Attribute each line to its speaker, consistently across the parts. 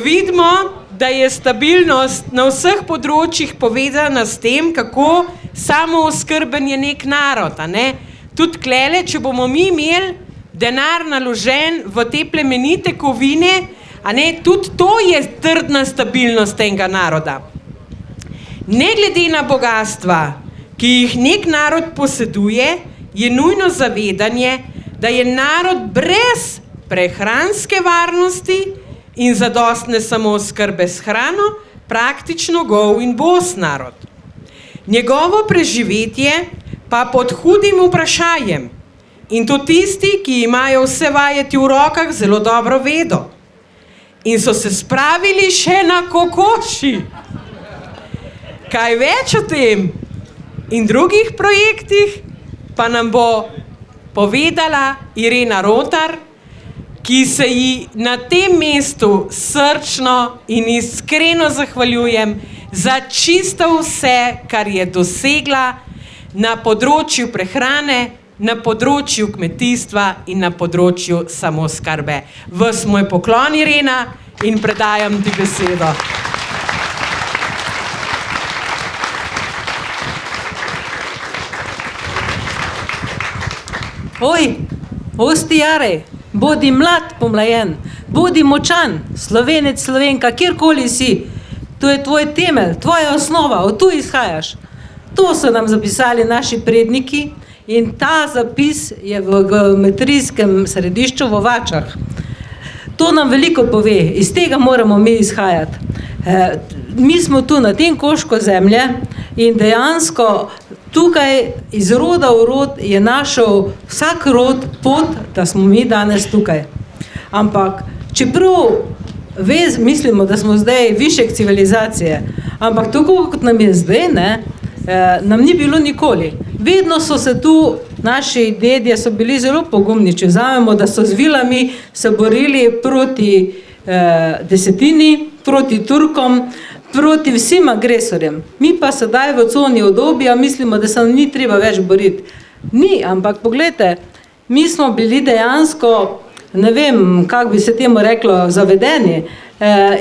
Speaker 1: vidimo, da je stabilnost na vseh področjih povezana s tem, kako samooskrben je nek narod. Tudi klele, če bomo mi imeli denar naložen v te plemenite kovine, tudi to je trdna stabilnost tega naroda. Ne glede na bogatstva, ki jih nek narod poseduje, je nujno zavedanje, da je narod brez prehranske varnosti in zadostne samooskrbe s hrano praktično gol in bos narod. Njegovo preživetje pa pod hudim vprašanjem, in to tisti, ki imajo vse vajeti v rokah, zelo dobro vedo. In so se spravili še na kokoši. Kaj več o tem in drugih projektih pa nam bo povedala Irena Rotar, ki se ji na tem mestu srčno in iskreno zahvaljujem za čisto vse, kar je dosegla na področju prehrane, na področju kmetijstva in na področju samooskrbe. Ves moj poklon, Irena, in predajam ti besedo.
Speaker 2: Osti Jarej, bodi mlad pomlajen, bodi močan, Slovenec, Slovenka, kjerkoli si. To je tvoj temelj, tvoja osnova, od tu izhajaš. To so nam zapisali naši predniki in ta zapis je v geometrijskem središču v Vačah. To nam veliko pove, iz tega moramo mi izhajati. Mi smo tu na tem koščku zemlje in dejansko tukaj iz roda v rod je našel vsak rod pot, da smo mi danes tukaj. Ampak čeprav mislimo, da smo zdaj višek civilizacije, ampak tako kot nam je zdaj, nam ni bilo nikoli. Vedno so se tu, naši dedje so bili zelo pogumni, če vzamemo, da so z vilami se borili proti desetini, proti Turkom, proti vsem agresorjem. Mi pa sedaj v coni obdobja mislimo, da se nam ni treba več boriti. Ni, ampak poglejte, mi smo bili dejansko, ne vem, kako bi se temu reklo, zavedeni.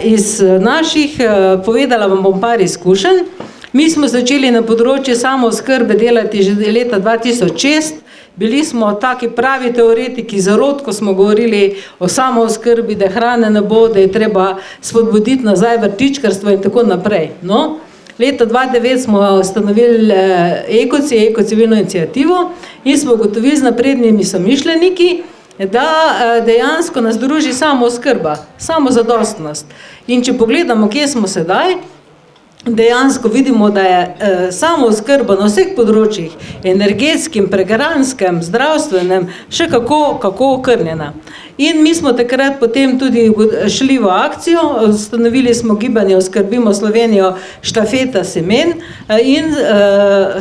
Speaker 2: Iz naših, povedala vam bom par izkušenj. Mi smo začeli na področju samooskrbe delati že leta 2006. Bili smo taki pravi teoretiki zarod, ko smo govorili o samooskrbi, da hrane ne bo, da je treba spodbuditi nazaj vrtičkarstvo in tako naprej. No, leta 2009 smo ustanovili ekocivilno inicijativo in smo ugotovili z naprednimi somišljeniki, da dejansko nas druži samooskrba, samozadostnost. In če pogledamo, kje smo sedaj, dejansko vidimo, da je samooskrba na vseh področjih, energetskim, prehranskem, zdravstvenem, še kako okrnjena. In mi smo takrat potem tudi šli v akcijo, ustanovili smo gibanje Oskrbimo Slovenijo štafeta semen in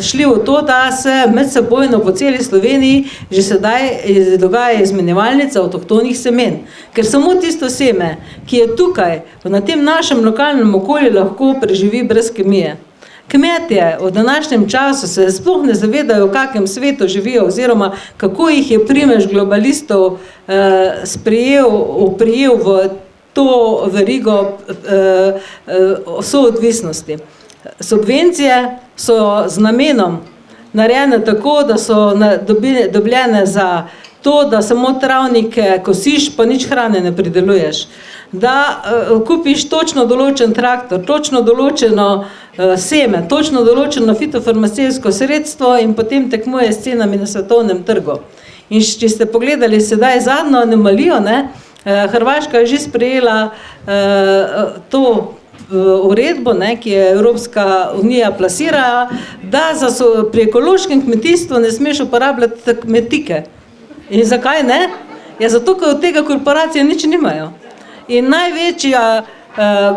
Speaker 2: šli v to, da se medsebojno po celi Sloveniji že sedaj dogaja izmenjevalnica avtohtonih semen. Ker samo tisto seme, ki je tukaj, na tem našem lokalnem okolju lahko preživi brez kemije. Kmetje v današnjem času se sploh ne zavedajo, v kakem svetu živijo oziroma kako jih je primež globalistov oprijel v to verigo soodvisnosti. Subvencije so z namenom narejene tako, da so dobljene za to, da samo travnike kosiš, pa nič hrane ne prideluješ. Da kupiš točno določen traktor, točno določeno seme, točno določeno fitofarmacevtsko sredstvo in potem tekmuje s cenami na svetovnem trgu. In če ste pogledali sedaj zadnjo anomalijo, Hrvaška je že sprejela to uredbo, ki je Evropska unija plasirala, da pri ekološkem kmetijstvu ne smeš uporabljati kmetike. In zakaj ne? Ja, zato, ker od tega korporacije nič nimajo. In največja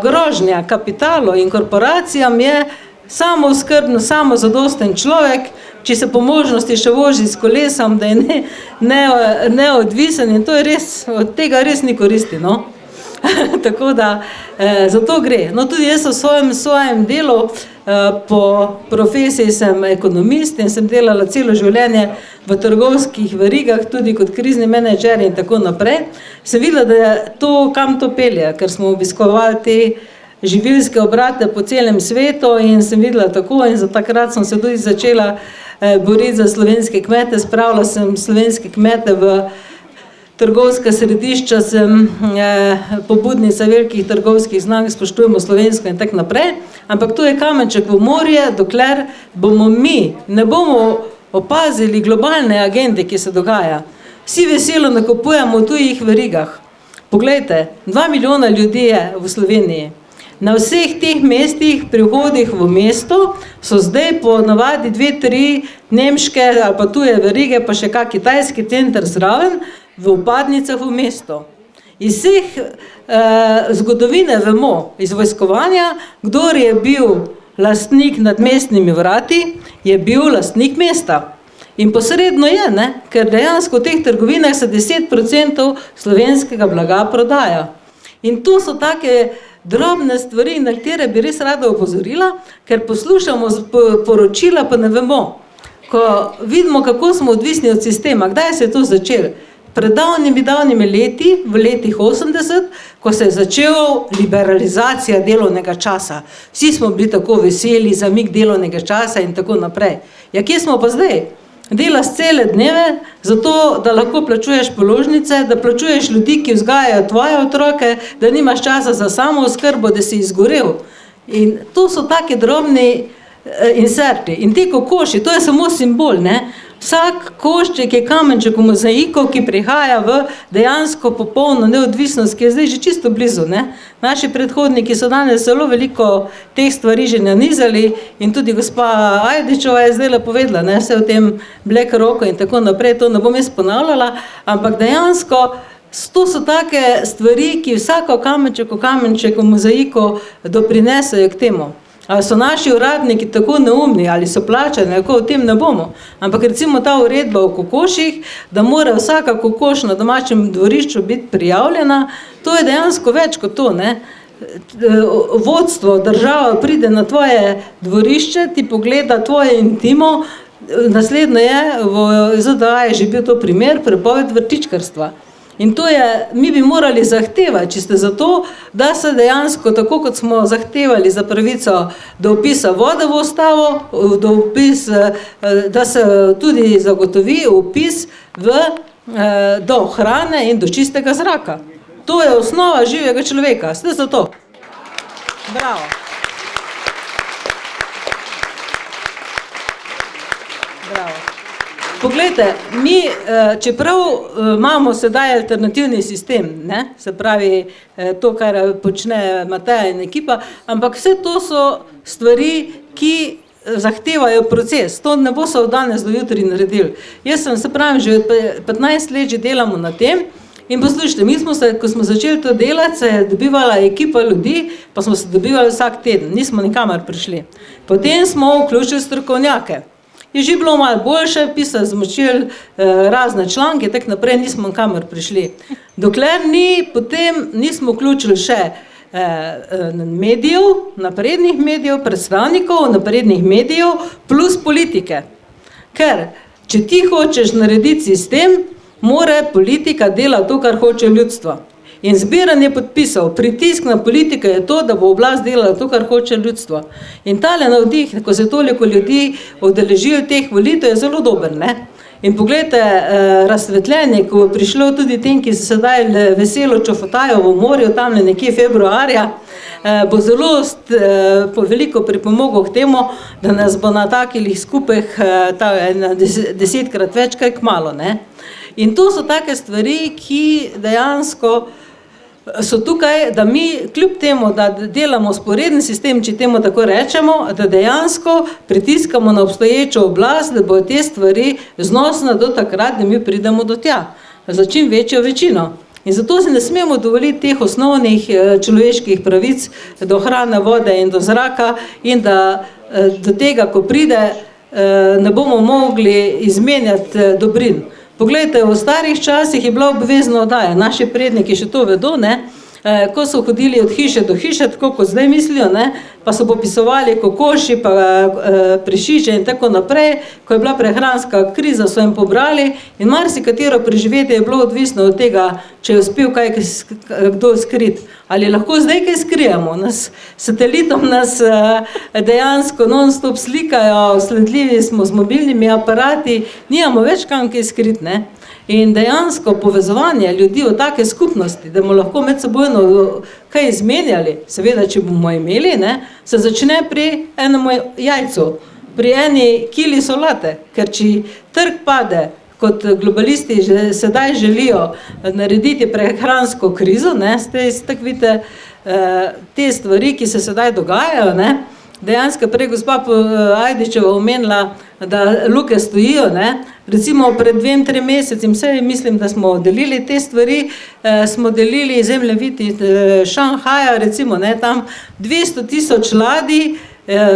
Speaker 2: grožnja kapitalu in korporacijam je samooskrben, samozadosten človek, če se po možnosti še vozi s kolesom, da je neodvisen in to je res, od tega res ni koristi, no. Tako da, za to gre. No, tudi jaz v svojem delu, po profesiji sem ekonomist in sem delala celo življenje v trgovskih verigah, tudi kot krizni menedžer in tako naprej. Sem videla, da je to, kam to pelje, ker smo obiskovali te živilske obrate po celem svetu in sem videla tako in za takrat sem se tudi začela boriti za slovenske kmete, spravila sem slovenske kmete v trgovska središča, sem pobudnica velikih trgovskih znamk, spoštujemo slovensko in tako naprej, ampak to je kamenček v morje, dokler bomo mi, ne bomo opazili globalne agende, ki se dogaja. Vsi veselo nakupujemo v tujih verigah. Poglejte, 2 milijona ljudi je v Sloveniji. Na vseh teh mestih, prihodih v mesto, so zdaj po navadi 2-3 nemške ali pa tuje verige, pa še kak kitajski center zraven, v upadnicah v mesto. Iz vseh zgodovine vemo, iz vojskovanja, kdor je bil lastnik nad mestnimi vrati, je bil lastnik mesta. In posredno je, ne? Ker dejansko v teh trgovinah se 10% slovenskega blaga prodaja. In to so take drobne stvari, na katere bi res rada opozorila, ker poslušamo poročila, pa ne vemo. Ko vidimo, kako smo odvisni od sistema, kdaj se je to začelo? Pred davnimi leti, v letih 80, ko se je začela liberalizacija delovnega časa. Vsi smo bili tako veseli, zamik delovnega časa in tako naprej. Ja, kje smo pa zdaj? Delaš cele dneve, zato da lahko plačuješ položnice, da plačuješ ljudi, ki vzgajajo tvoje otroke, da nimaš časa za samooskrbo, da si izgorel. In to so take drobni inserti. In te kokoši, to je samo simbol, ne? Vsak košček je kamenček v mozaiku, ki prihaja v dejansko popolno neodvisnost, ki je zdaj že čisto blizu, ne? Naši predhodniki so danes zelo veliko teh stvari že nanizali in tudi gospa Ajdičeva je zdaj povedala, ne? Vse o tem Black Rocku in tako naprej, to ne bom jaz ponavljala, ampak dejansko to so take stvari, ki vsako kamenček v mozaiku doprinesejo k temu. Ali so naši uradniki tako neumni, ali so plačani, ako o tem ne bomo. Ampak recimo ta uredba o kokoših, da mora vsaka kokoš na domačem dvorišču biti prijavljena, to je dejansko več kot to, ne. Vodstvo, država pride na tvoje dvorišče, ti pogleda tvoje intimo, naslednje je, v ZDA je že bil to primer, prepoved vrtičkarstva. In to je, mi bi morali zahtevati, če ste za to, da se dejansko, tako kot smo zahtevali za pravico do vpisa vode v ustavo, da se tudi zagotovi vpis do hrane in do čistega zraka. To je osnova živega človeka. Ste za to? Bravo. Bravo. Poglejte, mi, čeprav imamo sedaj alternativni sistem, ne? Se pravi to, kar počne Mateja in ekipa, ampak vse to so stvari, ki zahtevajo proces. To ne bo se od danes do jutri naredili. Jaz sem, se pravim, že 15 let že delamo na tem in poslušajte, mi smo se, ko smo začeli to delati, se je dobivala ekipa ljudi, pa smo se dobivali vsak teden, nismo nikamor prišli. Potem smo vključili strokovnjake. Je že bilo malo boljše, pisali smo razne članke, tako naprej nismo kamor prišli. Dokler potem nismo vključili še medijev, naprednih medijev, predstavnikov naprednih medijev, plus politike. Ker, če ti hočeš narediti sistem, mora politika delati to, kar hoče ljudstvo. In zbiranje podpisov, pritisk na politiko je to, da bo oblast delala to, kar hoče ljudstvo. In tale navdih, ko se toliko ljudi udeležijo teh volitev, je zelo dober, ne? In poglejte, razsvetljenje, ko bo prišlo tudi tem, ki se sedaj veselo čofotajo v morju, tam nekje februarja, bo zelo veliko pripomogel k temu, da nas bo na takih skupeh 10-krat več, kaj kmalu, ne? In to so take stvari, ki dejansko so tukaj, da mi kljub temu, da delamo sporeden sistem, če temu tako rečemo, da dejansko pritiskamo na obstoječo oblast, da bo te stvari znosne do takrat, da mi pridemo do tja, za čim večjo večino. In zato si ne smemo dovoliti teh osnovnih človeških pravic do hrane, vode in do zraka in da do tega, ko pride, ne bomo mogli izmenjati dobrin. Poglejte, v starih časih je bila obvezna oddaja, naši predniki še to vedo, ne? ko so hodili od hiše do hiše, tako kot zdaj mislijo, ne, pa so popisovali kokoši, pa prešiče in tako naprej, ko je bila prehranska kriza, so jim pobrali in marsikatero preživetje je bilo odvisno od tega, če je uspel kdo skriti. Ali lahko zdaj kaj skrijemo? Satelitom nas dejansko non-stop slikajo, sledljivi smo z mobilnimi aparati, nimamo več kam kaj skriti, ne? In dejansko povezovanje ljudi v take skupnosti, da bomo lahko med sebojno kaj izmenjali, seveda, če bomo imeli, ne, se začne pri enem jajcu, pri eni kili solate, ker če trg pade, kot globalisti že sedaj želijo narediti prehransko krizo, ne, ste tako vidite te stvari, ki se sedaj dogajajo, ne, dejansko prej gospa Ajdičeva omenila, da luke stojijo, ne, recimo pred 2-3 meseci, mislim, da smo delili te stvari, smo delili zemljevid iz Šanghaja, recimo, ne, tam 200,000 ladij,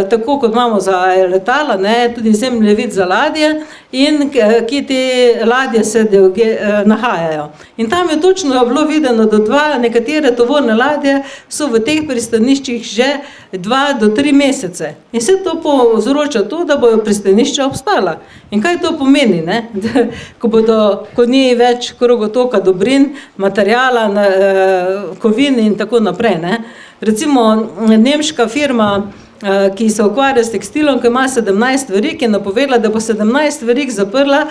Speaker 2: tako kot imamo za letala, ne, tudi zemljevid za ladje in ki te ladje se nahajajo. In tam je točno bilo videno, da nekatere tovorne ladje so v teh pristaniščih že 2 do 3 mesece. In vse to povzroča to, da bojo pristanišča obstala. In kaj to pomeni, ne? Ko ni več krogotoka dobrin, materijala, kovin in tako naprej, ne? Recimo nemška firma, ki se ukvarja s tekstilom, ki ima 17 verig, je napovedala, da bo 17 verig zaprla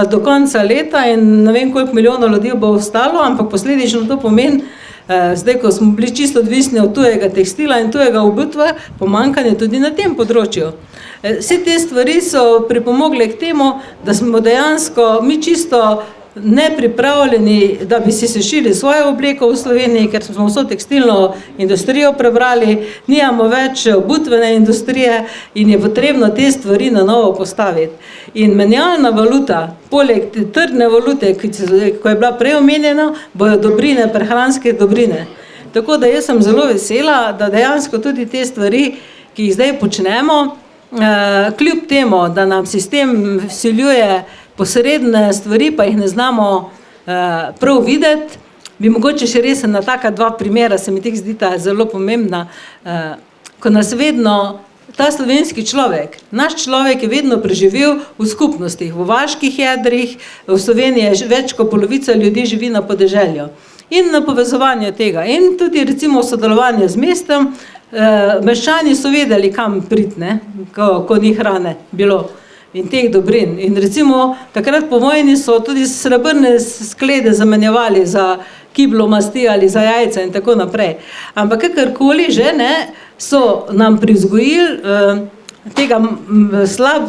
Speaker 2: do konca leta in ne vem koliko milijonov ljudi bo ostalo, ampak posledično to pomeni, zdaj, ko smo bili čisto odvisni od tujega tekstila in tujega obutva, pomanjkanje tudi na tem področju. Vse te stvari so pripomogle k temu, da smo dejansko mi čisto nepripravljeni, da bi si sešili svojo obleko v Sloveniji, ker smo vso tekstilno industrijo prebrali, nijamo več obutvene industrije in je potrebno te stvari na novo postaviti. In menjalna valuta, poleg trdne valute, ko je bila prej omenjena, bojo dobrine, prehranske dobrine. Tako da jaz sem zelo vesela, da dejansko tudi te stvari, ki jih zdaj počnemo, kljub temu, da nam sistem vsiljuje posredne stvari, pa jih ne znamo prav videti, bi mogoče še res na taka 2 primera, se mi teh zdita zelo pomembna, ko nas vedno, ta slovenski človek, naš človek je vedno preživel v skupnostih, v vaških jedrih, v Sloveniji je več kot polovica ljudi živi na podeželju. In na povezovanje tega, in tudi recimo sodelovanje z mestom, meščani so vedeli, kam priti, ne, ko ni hrane bilo. In teh dobrin. In recimo, takrat po vojni so tudi srebrne sklede zamenjevali za kiblo masti ali za jajca in tako naprej. Ampak kakorkoli že, ne, so nam privzgojili tega slab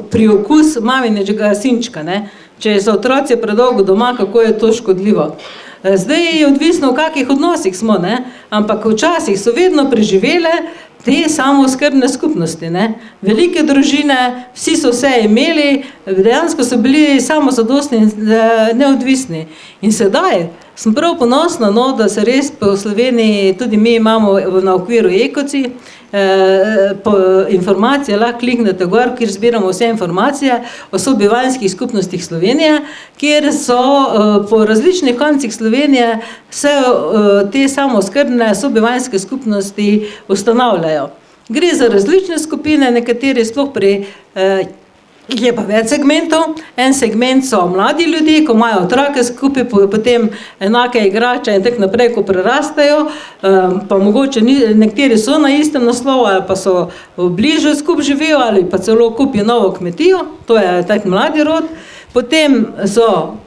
Speaker 2: priokus maminečega sinčka, ne. Če so otroci predolgo doma, kako je to škodljivo. Zdaj je odvisno, v kakih odnosih smo, ne, ampak včasih so vedno preživele te samooskrbne skupnosti, ne. Velike družine, vsi so vse imeli, dejansko so bili samozadostni in neodvisni. In sedaj sem prav ponosna, no, da se res po Sloveniji, tudi mi imamo na okviru Ekoci, informacije, lahko kliknete gor, kjer zbiramo vse informacije o sobivanjskih skupnostih Slovenije, kjer so po različnih koncih Slovenije vse te samooskrbne sobivanjske skupnosti ustanavljajo. Gre za različne skupine, nekateri sploh je pa več segmentov. En segment so mladi ljudje, ko imajo otroke skupaj, potem enake igrače in tako naprej, ko prerastajo, pa mogoče nekateri so na istem naslovu, ali pa so bližje skupaj živijo, ali pa celo kupijo novo kmetijo, to je tak mladi rod. Potem so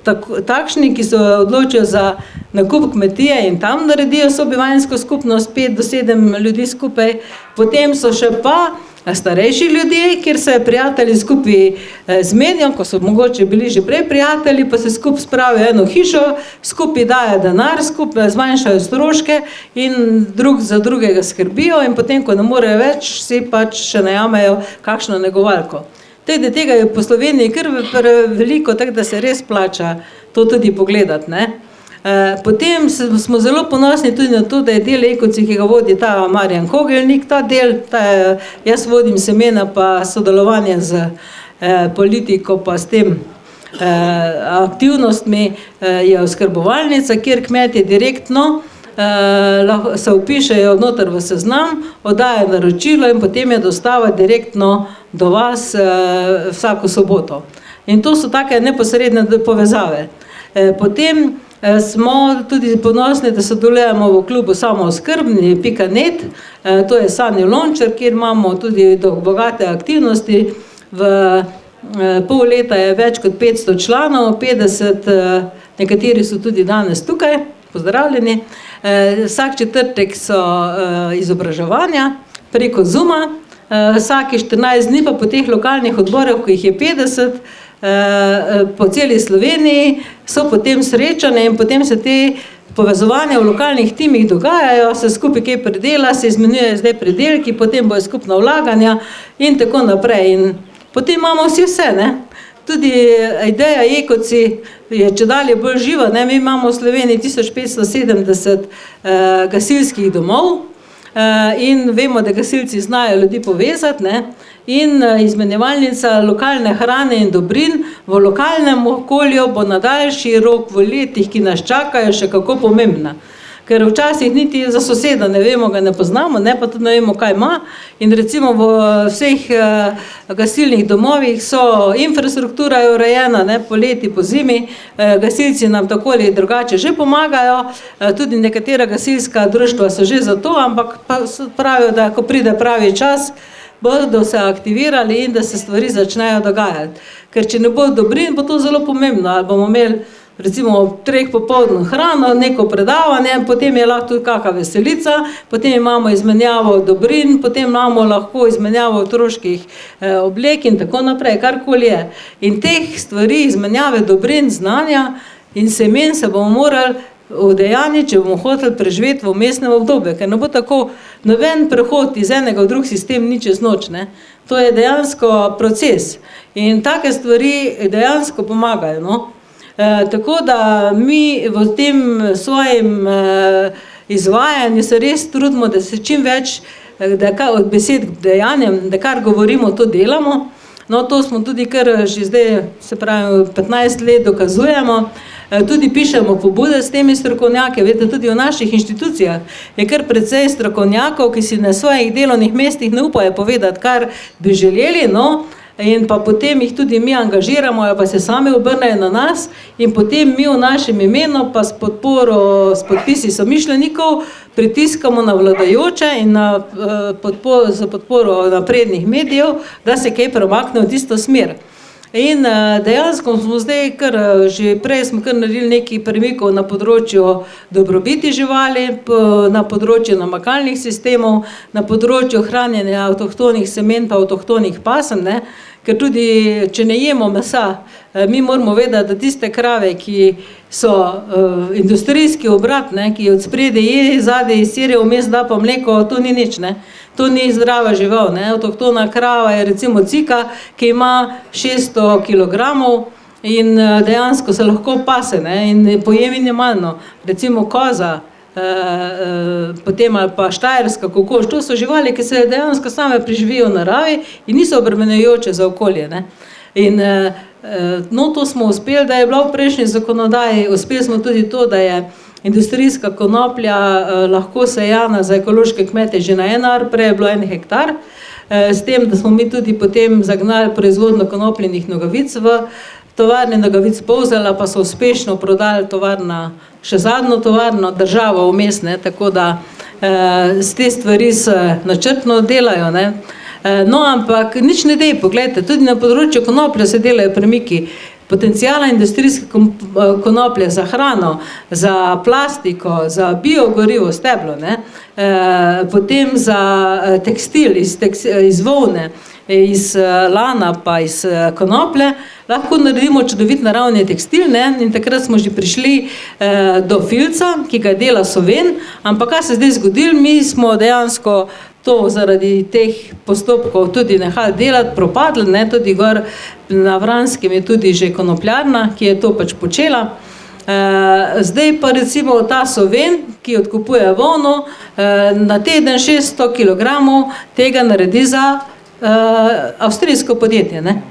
Speaker 2: takšni, ki se odločijo za nakup kmetije in tam naredijo sobivanjsko skupnost, 5 do 7 ljudi skupaj. Potem so še pa starejši ljudje, kjer se prijatelji skupaj zmenijo, ko so mogoče bili že prej prijatelji, pa se skupaj spravijo eno hišo, skupaj dajo denar, skupaj zmanjšajo stroške in drug za drugega skrbijo in potem, ko ne morejo več, si pač še najamejo kakšno negovalko. Tega je po Sloveniji kar veliko, tako da se res plača to tudi pogledati, ne. Potem smo zelo ponosni tudi na to, da je del Ekoci, ki ga vodi ta Marjan Kogelnik, ta del, jaz vodim semena pa sodelovanje z politiko pa s tem aktivnostmi je oskrbovalnica, kjer kmetje direktno se upišejo noter v seznam, oddajo naročilo in potem je dostava direktno do vas vsako soboto. In to so take neposredne povezave. Potem smo tudi ponosni, da sodelujemo v klubu samooskrbni.net, to je Sanjo Lončar, kjer imamo tudi bogate aktivnosti. V pol leta je več kot 500 članov, 50, nekateri so tudi danes tukaj, pozdravljeni. Vsak četrtek so izobraževanja preko Zooma, vsake 14 dni pa po teh lokalnih odborih, ko jih je 50, po celi Sloveniji so potem srečane in potem se te povezovanja v lokalnih timih dogajajo, se skupaj kaj predela, se izmenjujejo zdaj predelki, potem bojo skupna vlaganja in tako naprej. In potem imamo vse, ne? Tudi ideja Jekovci je čedalje bolj živa, ne? Mi imamo v Sloveniji 1570 gasilskih domov in vemo, da gasilci znajo ljudi povezati, ne? In izmenjevalnica lokalne hrane in dobrin v lokalnem okolju bo na daljši rok v letih, ki nas čakajo, še kako pomembna. Ker včasih niti za soseda ne vemo, ga ne poznamo, ne, pa tudi ne vemo, kaj ima. In recimo v vseh gasilnih domovih so infrastruktura je urejena, ne, po leti, po zimi, gasilci nam tako ali drugače že pomagajo, tudi nekatera gasilska društva so že za to, ampak pa pravijo, da ko pride pravi čas, bodo se aktivirali in da se stvari začnejo dogajati. Ker če ne bo dobrin, bo to zelo pomembno, ali bomo imeli recimo ob 3 popoldne hrano, neko predavanje, potem je lahko tudi kakšna veselica, potem imamo izmenjavo dobrin, potem imamo lahko izmenjavo otroških oblek in tako naprej, karkoli je. In teh stvari, izmenjave dobrin, znanja in semen se bomo morali udejanjiti, če bomo hoteli preživeti v vmesnem obdobju, ker ne bo tako noben prehod iz enega v drug sistem ni čez noč, ne. To je dejansko proces in take stvari dejansko pomagajo, no. Tako da mi v tem svojim izvajanju se res trudimo, da se čim več, da od besed k dejanjem, da kar govorimo, to delamo. No, to smo tudi kar že zdaj, se pravi, 15 let dokazujemo. Tudi pišemo pobude s temi strokovnjaki, veste, tudi v naših inštitucijah je kar precej strokovnjakov, ki si na svojih delovnih mestih ne upajo povedati, kar bi želeli, no, in pa potem jih tudi mi angažiramo, pa se sami obrnejo na nas in potem mi v našem imenu pa s podpisi somišljenikov pritiskamo na vladajoče in za podporo naprednih medijev, da se kaj premakne v tisto smer. In dejansko smo zdaj že prej smo kar naredili nekaj premikov na področju dobrobiti živali, na področju namakalnih sistemov, na področju hranjenja avtohtonih semen pa avtohtonih pasem, ne? Ker tudi, če ne jemo mesa, mi moramo vedeti, da tiste krave, ki so industrijski obrat, ne? Ki od spredje je, zadaj sire, vmes da pa mleko, to ni nič, ne? To ni zdrava žival, ne? Avtohtona krava je recimo cika, ki ima 600 kilogramov in dejansko se lahko pase, ne? In poje minimalno, recimo koza, potem ali pa štajerska kokoš, to so živali, ki se dejansko same preživijo v naravi in niso obremenjujoče za okolje, ne? In no, to smo uspeli, da je bila v prejšnji zakonodaji, uspeli smo tudi to, da je industrijska konoplja lahko sejana za ekološke kmete že na 1 ar, prej je bilo 1 hektar, s tem, da smo mi tudi potem zagnali proizvodnjo konopljenih nogavic v tovarni Nogavic Polzela, pa so uspešno prodali tovarna, še zadnjo tovarno, državo vmes, ne, tako da te stvari se načrtno delajo, ne. No, ampak nič ne dej, poglejte, tudi na področju konoplje se delajo premiki. Potencijala industrijske konoplje za hrano, za plastiko, za biogorivo steblo, ne, potem za tekstil iz volne, iz lana pa iz konoplje, lahko naredimo čudovit naravni tekstil, ne, in takrat smo že prišli do filca, ki ga dela Soven, ampak kaj se zdaj zgodilo, mi smo dejansko to zaradi teh postopkov tudi nehali delati, propadli, ne, tudi gor na Vranskem je tudi že konopljarna, ki je to pač počela. Zdaj pa recimo ta Soven, ki odkupuje volno, na teden 600 kilogramov tega naredi za avstrijsko podjetje, ne.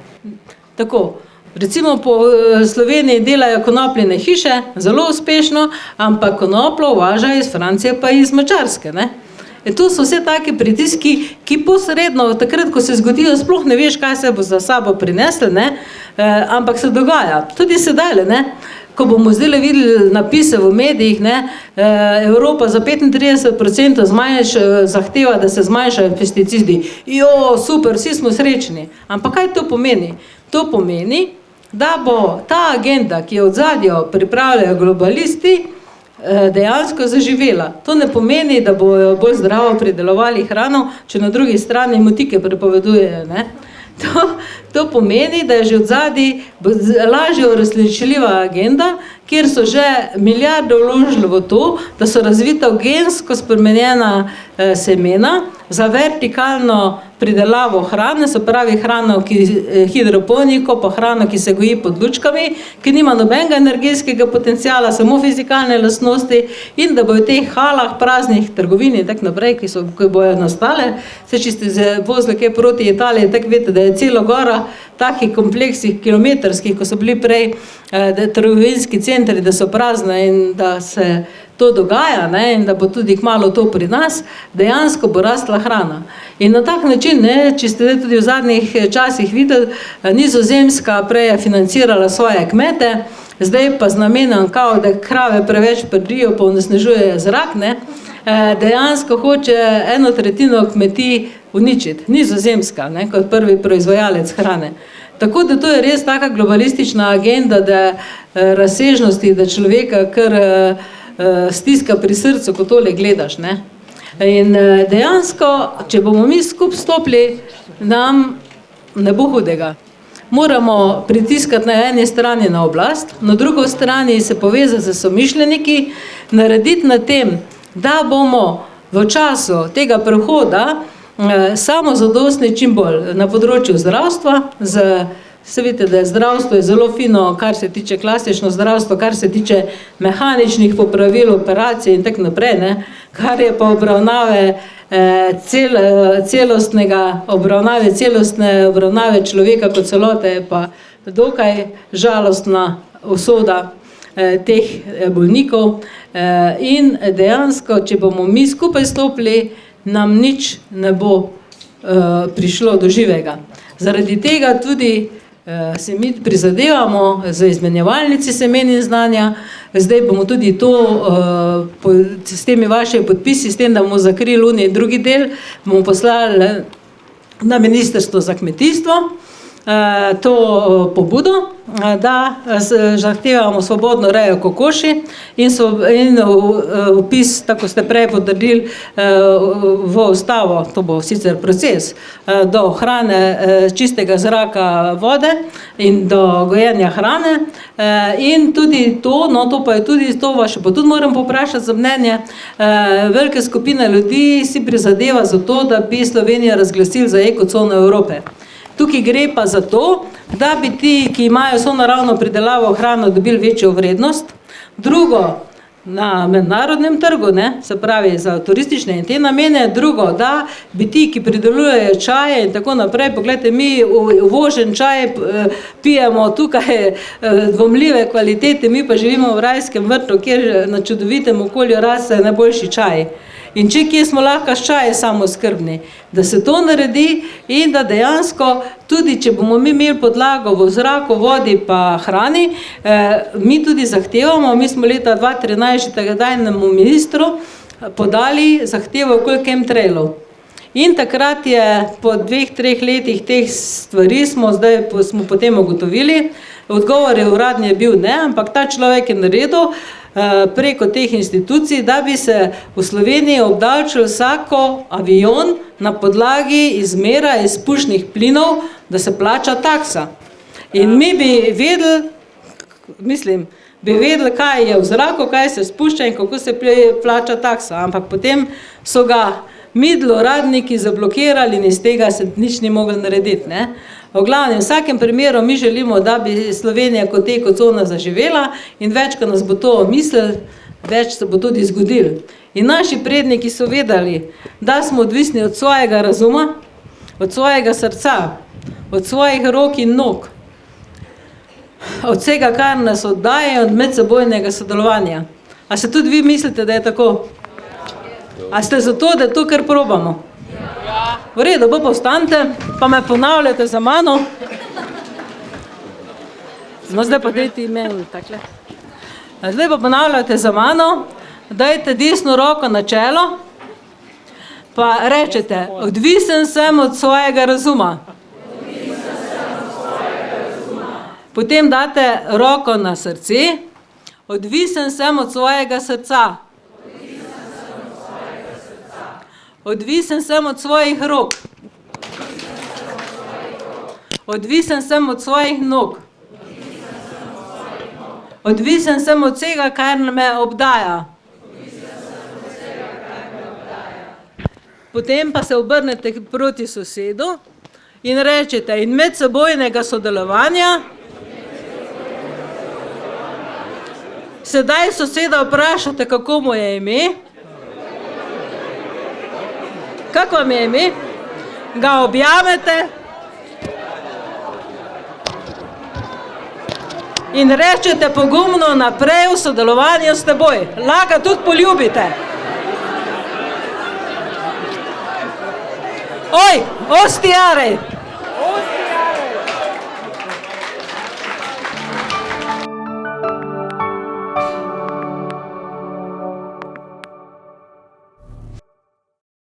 Speaker 2: Tako. Recimo po Sloveniji delajo konopljine hiše, zelo uspešno, ampak konopljo uvažajo iz Francije pa iz Madžarske, ne. To so vse take pritiski, ki posredno, takrat, ko se zgodijo, sploh ne veš, kaj se bo za sabo prinesli, ne, ampak se dogaja. Tudi sedaj, ne, ko bomo zdaj videli napise v medijih, ne, Evropa za 35% zahteva, da se zmanjšajo pesticidi. Jo, super, vsi smo srečni. Ampak kaj to pomeni? To pomeni, da bo ta agenda, ki jo odzadjo pripravljajo globalisti, dejansko zaživela. To ne pomeni, da bojo bolj zdravo pridelovali hrano, če na drugi strani motike prepovedujejo, ne. To pomeni, da je že odzadaj lažje uresničljiva agenda, kjer so že milijarde vložili v to, da so razvita gensko spremenjena semena za vertikalno pridelavo hrane, se pravi hrano, hidroponiko, pa hrano, ki se goji pod lučkami, ki nima nobenega energetskega potenciala, samo fizikalne lastnosti, in da bojo v teh halah praznih trgovin in tak naprej, ki bojo nastale. Se če ste vozili kaj proti Italiji, tak veste, da je celo gora takih kompleksih kilometrskih, ko so bili prej trgovinski centri, da so prazne in da se to dogaja, ne, in da bo tudi kmalu to pri nas, dejansko bo rastla hrana. In na tak način, ne, če ste tudi v zadnjih časih videli, Nizozemska prej je financirala svoje kmete, zdaj pa z namenom, kao, da krave preveč prdijo, pa onesnažujejo zrak, ne, dejansko hoče 1/3 kmetij uničiti. Nizozemska, ne, kot prvi proizvajalec hrane. Tako da to je res taka globalistična agenda, da razsežnosti, da človeka kar stiska pri srcu, ko tole gledaš, ne. In dejansko, če bomo mi skupaj stopili, nam ne bo hudega. Moramo pritiskati na eni strani na oblast, na drugo strani se povezati z somišljeniki, narediti na tem, da bomo v času tega prehoda samozadostni čim bolj na področju zdravstva, se vidite, da je zdravstvo zelo fino, kar se tiče klasično zdravstvo, kar se tiče mehaničnih popravil, operacij in tak naprej, ne, kar je pa obravnave celostne obravnave človeka kot celote, je pa dokaj žalostna usoda teh bolnikov in dejansko, če bomo mi skupaj stopili, nam nič ne bo prišlo do živega. Zaradi tega tudi se mi prizadevamo za izmenjevalnici semen in znanja. Zdaj bomo tudi to s temi vašimi podpisi, s tem, da bomo zakrili drugi del, bomo poslali na Ministrstvo za kmetijstvo to pobudo, da zahtevamo svobodno rejo kokoši in vpis, tako ste prej potrdili, v ustavo, to bo sicer proces, do hrane, čistega zraka, vode in do gojenja hrane in tudi to, no to pa je tudi to, vaše pa tudi moram poprašati za mnenje, velike skupine ljudi si prizadeva za to, da bi Slovenijo razglasili za ekocono Evrope. Tukaj gre pa za to, da bi ti, ki imajo sonaravno pridelavo hrano, dobili večjo vrednost. Drugo, na mednarodnem trgu, ne, se pravi za turistične in te namene. Drugo, da bi ti, ki pridelujejo čaje in tako naprej, pogledajte, mi uvožen čaj pijemo tukaj dvomljive kvalitete, mi pa živimo v rajskem vrtu, kjer na čudovitem okolju raste najboljši čaj. In če kje smo lahko s čaje samoskrbni, da se to naredi in da dejansko tudi, če bomo mi imeli podlago v zraku, vodi pa hrani, mi tudi zahtevamo, mi smo leta 2013 takratnemu ministru podali zahtevo okoli chemtrailov. In takrat je po 2-3 letih teh stvari smo potem ugotovili, odgovor je uradni je bil ne, ampak ta človek je naredil preko teh institucij, da bi se v Sloveniji obdavčil vsako avion na podlagi izmera izpušnih plinov, da se plača taksa. In mi bi vedeli, kaj je v zraku, kaj se spušča in kako se plača taksa. Ampak potem so ga midlo uradniki zablokirali in iz tega se nič ni mogli narediti, ne. V glavnem, v vsakem primeru mi želimo, da bi Slovenija kot ekocona zaživela in več, ko nas bo to mislili, več se bo tudi zgodilo. In naši predniki so vedeli, da smo odvisni od svojega razuma, od svojega srca, od svojih rok in nog. od vsega, kar nas oddaje, od medsebojnega sodelovanja. A se tudi vi mislite, da je tako? A ste za to, da to kar probamo? V redu, bo povstante, pa me ponavljate za mano. No, zdaj pa dajte imel takle. Zdaj pa ponavljate za mano, dajte desno roko na čelo, pa rečete, odvisen sem od svojega razuma. Potem date roko na srce, odvisen sem od svojega srca. Odvisen sem od svojih rok. Odvisen sem od svojih nog. Odvisen sem od vsega, kar me obdaja. Potem pa se obrnete proti sosedu in rečete, in medsebojnega sodelovanja. Sedaj soseda vprašate, kako mu je ime. Kako vam je ime? Ga objamete in rečete pogumno naprej v sodelovanju s teboj. Lahko tudi poljubite. Oj, ostijare!